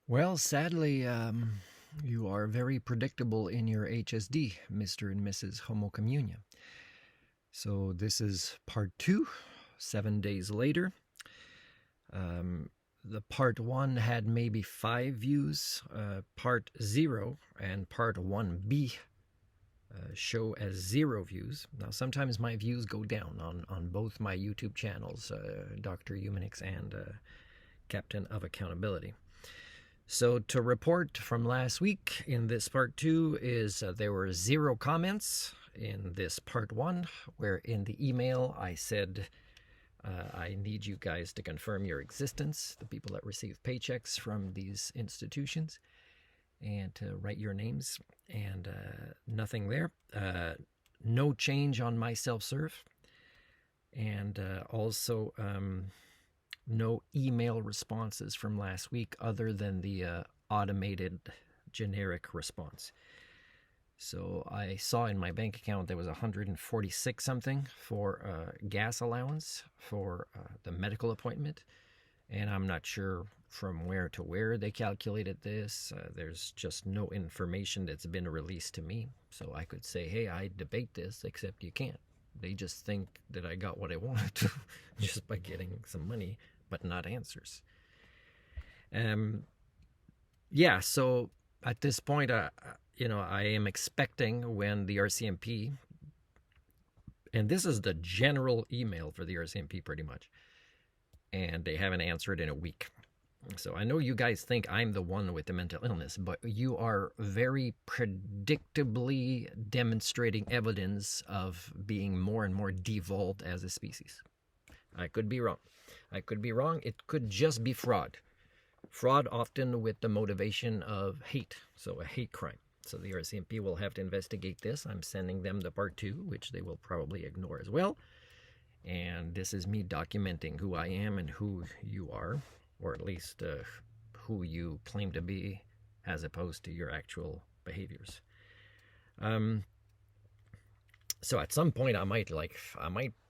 Well, sadly, you are very predictable in your HSD, Mr. and Mrs. Homo Communia. So this is part 2, 7 days later. The part 1 had maybe 5 views. Part 0 and part 1B show as 0 views. Now, sometimes my views go down on both my YouTube channels, Dr. Humanix and Captain of Accountability. So to report from last week in this part 2 is there were 0 comments in this part 1, where in the email I said I need you guys to confirm your existence, the people that receive paychecks from these institutions, and to write your names, and nothing there. No change on my self-serve, and also no email responses from last week other than the automated generic response. So I saw in my bank account there was 146 something for gas allowance for the medical appointment, and I'm not sure from where to where they calculated this. There's just no information that's been released to me, so I could say, hey, I debate this, except you can't. They just think that I got what I wanted to just by getting some money, but not answers. Yeah, so at this point, I am expecting when the RCMP, and this is the general email for the RCMP pretty much, and they haven't answered in a week. So I know you guys think I'm the one with the mental illness, but you are very predictably demonstrating evidence of being more and more devolved as a species. I could be wrong. It could just be fraud. Fraud often with the motivation of hate, so a hate crime. So the RCMP will have to investigate this. I'm sending them the part 2, which they will probably ignore as well. And this is me documenting who I am and who you are, or at least who you claim to be, as opposed to your actual behaviors. So at some point I might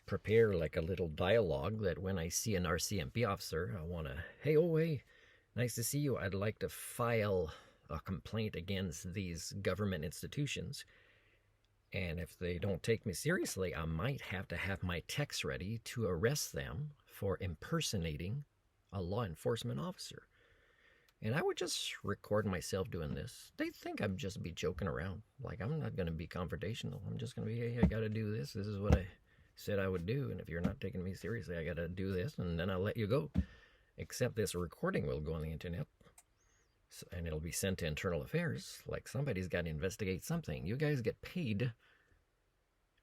prepare like a little dialogue that when I see an RCMP officer, I want to, hey, nice to see you. I'd like to file a complaint against these government institutions. And if they don't take me seriously, I might have to have my text ready to arrest them for impersonating a law enforcement officer. And I would just record myself doing this. They think I'm just be joking around. Like, I'm not going to be confrontational. I'm just going to be, hey, I got to do this. This is what I said I would do. And if you're not taking me seriously, I got to do this. And then I'll let you go. Except this recording will go on the internet. And it'll be sent to Internal Affairs. Like, somebody's got to investigate something. You guys get paid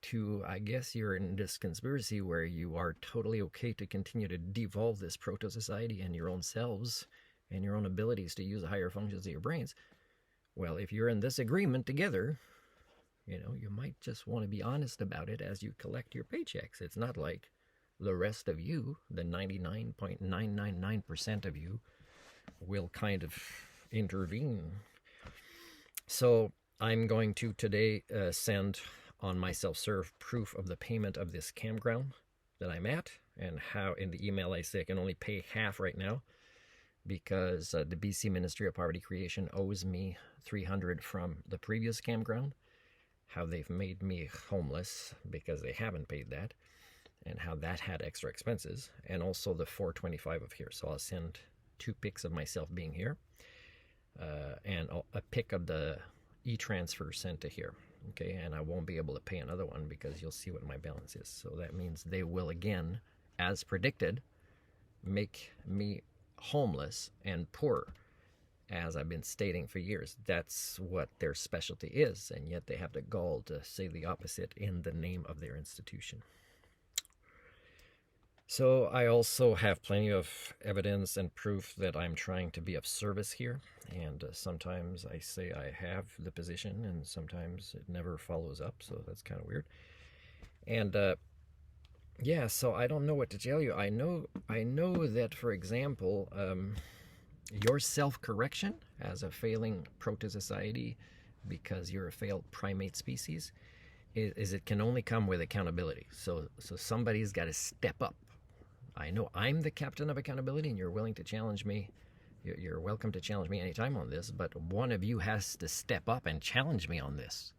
to, I guess you're in this conspiracy where you are totally okay to continue to devolve this proto-society and your own selves and your own abilities to use the higher functions of your brains. Well, if you're in this agreement together, you might just want to be honest about it as you collect your paychecks. It's not like the rest of you, the 99.999% of you, will kind of intervene. So I'm going to today send on my self-serve proof of the payment of this campground that I'm at, and how in the email I say I can only pay half right now because the BC Ministry of Poverty Creation owes me $300 from the previous campground, how they've made me homeless because they haven't paid that, and how that had extra expenses, and also the $425 of here. So I'll send 2 pics of myself being here, and a pic of the e-transfer sent to here. Okay, and I won't be able to pay another one because you'll see what my balance is. So that means they will again, as predicted, make me homeless and poor, as I've been stating for years. That's what their specialty is, and yet they have the gall to say the opposite in the name of their institution. So I also have plenty of evidence and proof that I'm trying to be of service here, and sometimes I say I have the position and sometimes it never follows up, so that's kind of weird. And yeah, so I don't know what to tell you. I know that, for example, your self-correction as a failing proto-society because you're a failed primate species is it can only come with accountability. So somebody's got to step up. I know I'm the captain of accountability and you're willing to challenge me You're welcome to challenge me anytime on this, but one of you has to step up and challenge me on this.